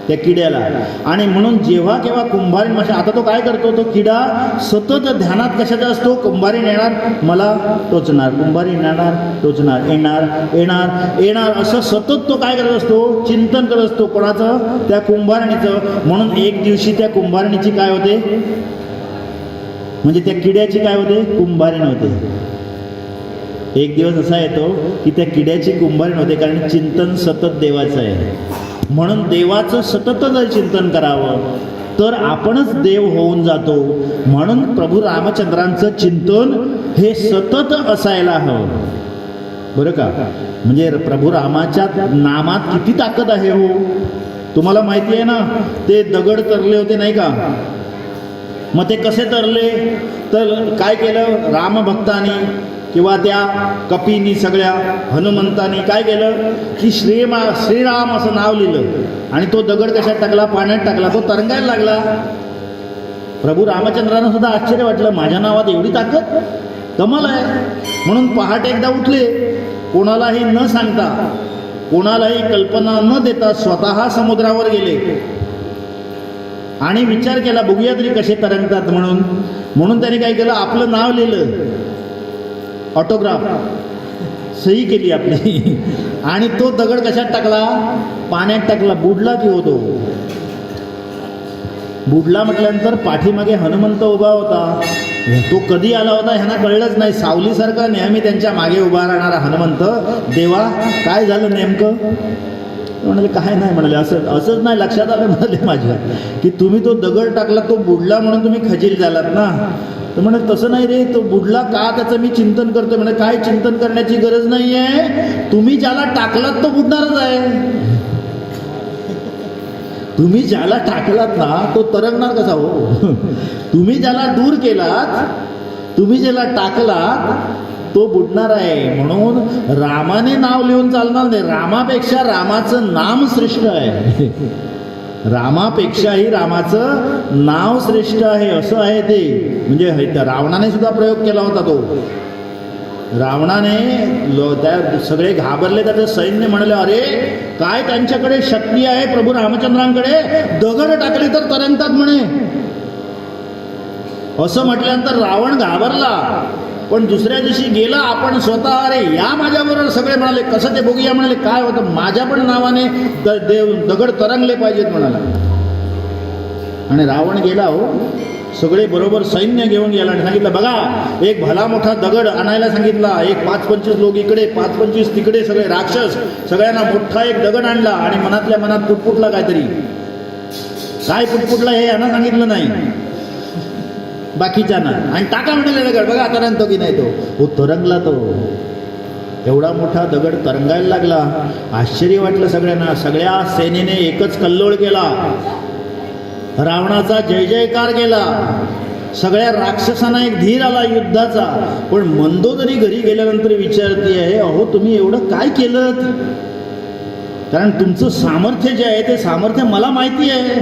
त्या किड्याला. आणि म्हणून जेव्हा केव्हा कुंभारीण माशी, आता तो काय करतो, तो किडा सतत ध्यानात कशाचा असतो? कुंभारीण येणार मला टोचणार, कुंभारीण येणार टोचणार, येणार येणार येणार, असं सतत तो काय करत असतो? चिंतन करत असतो. कोणाचं? त्या कुंभारणीचं. म्हणून एक दिवशी त्या कुंभारणीची काय होते? म्हणजे त्या किड्याची काय होते? कुंभारीण होते. एक दिवस असा येतो की त्या किड्याची कुंभारीण होते, कारण चिंतन सतत देवाचं आहे. म्हणून देवाचं सतत जर चिंतन करावं तर आपणच देव होऊन जातो. म्हणून प्रभू रामचंद्रांचं चिंतन हे सतत असायला हवं. बरं का. म्हणजे प्रभू रामाच्या नामात किती ताकद आहे हो. तुम्हाला माहिती आहे ना, ते दगड तरले होते नाही का, मग ते कसे तरले, तर काय केलं रामभक्तांनी किंवा त्या कपीनी सगळ्या हनुमंतांनी काय केलं की श्रीराम असं नाव लिहिलं आणि तो दगड कशात टाकला, पाण्यात टाकला, तो तरंगायला लागला. प्रभू रामचंद्रांना सुद्धा आश्चर्य वाटलं, माझ्या नावात एवढी ताकद, कमाल आहे. म्हणून पहाटे एकदा उठले, कोणालाही न सांगता, कोणालाही कल्पना न देता स्वतः समुद्रावर गेले आणि विचार केला बघूया तरी कसे तरंगतात म्हणून त्यांनी काय केलं, आपलं नाव लिहिलं, ऑटोग्राफ सही केली आपली आणि तो दगड कशात टाकला, पाण्यात टाकला. बुडला की होतो, बुडला म्हटल्यानंतर पाठीमागे हनुमंत उभा होता. तो कधी आला होता ह्यांना कळलंच नाही. सावलीसारखा नेहमी त्यांच्या मागे उभा राहणारा हनुमंत, देवा काय झालं नेमकं, म्हणाले काय नाही, म्हणाले असंच नाही, लक्षात आलं म्हणाले माझ्या की तुम्ही तो दगड टाकला, तो बुडला म्हणून तुम्ही खजील झालात ना. तर म्हणे तसं नाही रे, तो बुडला का त्याचं मी चिंतन करतोय. म्हणे काय चिंतन करण्याची गरज नाही आहे, तुम्ही ज्याला टाकलात तो बुडणारच आहे. तुम्ही ज्याला टाकलात ना तो तरंगणार कसा हो. तुम्ही ज्याला दूर केलात, तुम्ही ज्याला टाकलात तो बुडणार आहे. म्हणून रामाने नाव लिहून चालणार नाही, रामापेक्षा रामाचं नाम श्रेष्ठ आहे. रामापेक्षाही रामाचं नाव श्रेष्ठ आहे, असं आहे ते. म्हणजे रावणाने सुद्धा प्रयोग केला होता तो. रावणाने त्या सगळे घाबरले, त्याचं सैन्य म्हणले अरे काय त्यांच्याकडे शक्ती आहे प्रभू रामचंद्रांकडे, दगड टाकले तर तरंगतात म्हणे. असं म्हटल्यानंतर रावण घाबरला, पण दुसऱ्या दिवशी गेला आपण स्वतः, अरे या माझ्याबरोबर. सगळे म्हणाले कसं ते बघूया, म्हणाले काय होतं, माझ्या पण नावाने दगड तरंगले पाहिजेत म्हणाला. आणि रावण गेला हो, सगळे बरोबर सैन्य घेऊन गेला आणि सांगितलं बघा एक भला मोठा दगड आणायला सांगितला. एक 5-25 लोक इकडे, 5-25 तिकडे, सगळे राक्षस, सगळ्यांना मोठा एक दगड आणला आणि मनातल्या मनात पुटपुटला काहीतरी. काय पुटपुटला हे यांना सांगितलं नाही, बाकीच्यांना. आणि टाका म्हणाले दगड, बघा तरंगतो की नाही. तो तरंगला, तो एवढा मोठा दगड तरंगायला लागला. आश्चर्य वाटलं सगळ्यांना. सगळ्या सेनेने एकच कल्लोळ केला, रावणाचा जय जयकार केला. सगळ्या राक्षसांना एक धीर आला युद्धाचा. पण मंदोदरी घरी गेल्यानंतर विचारते आहे, अहो तुम्ही एवढं काय केलं, कारण तुमचं सामर्थ्य जे आहे ते सामर्थ्य मला माहिती आहे.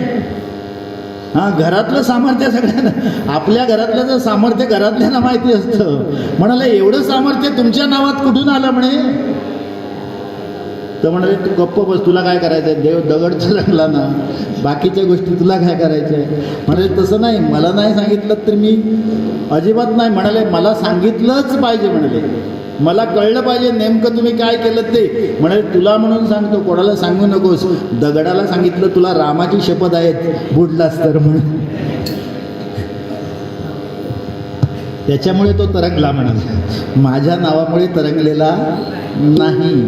हां, घरातलं सामर्थ्य सगळ्यांना, आपल्या घरातलं जर सामर्थ्य घरातल्यांना माहिती असतं. म्हणाले एवढं सामर्थ्य तुमच्या नावात कुठून आलं म्हणे. तर म्हणाले तू गप्प बस, तुला काय करायचं आहे, देव दगड तरंगला ना, बाकीच्या गोष्टी तुला काय करायच्या आहे. म्हणाले तसं नाही, मला नाही सांगितलं तर मी अजिबात नाही. म्हणाले मला सांगितलंच पाहिजे, म्हणाले मला कळलं पाहिजे नेमकं तुम्ही काय केलं ते. म्हणाले तुला म्हणून सांगतो, कोणाला सांगू नकोस. दगडाला सांगितलं तुला रामाची शपथ आहेत, बुडलास तर म्हणून. त्याच्यामुळे तो तरंगला म्हणाला, माझ्या नावामुळे तरंगलेला नाही.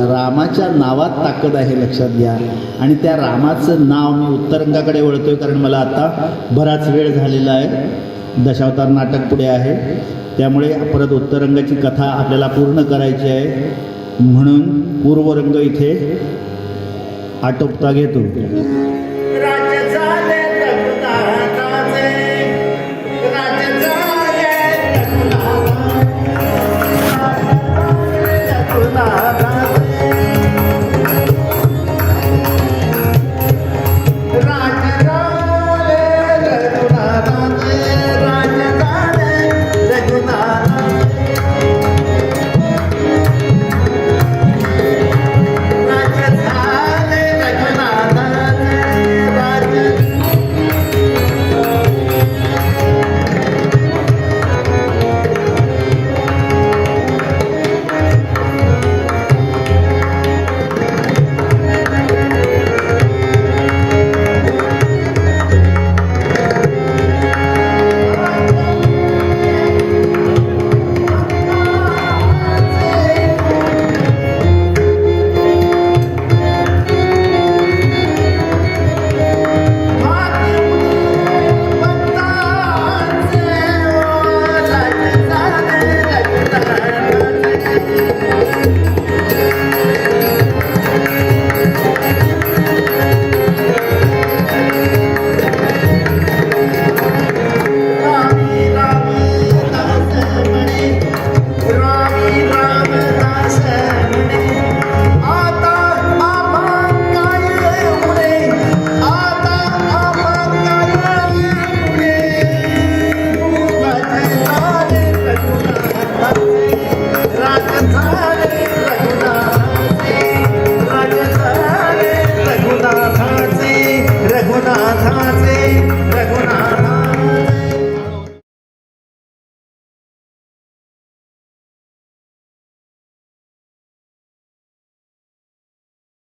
रामाच्या नावात ताकद आहे, लक्षात घ्या. आणि त्या रामाचं नाव मी उत्तरंगाकडे वळतोय, कारण मला आता बराच वेळ झालेला आहे. दशावतार नाटक पुढे आहे, त्यामुळे परत उत्तरंगाची कथा आपल्याला पूर्ण करायची आहे. म्हणून पूर्वरंग इथे आटोपता घेतो.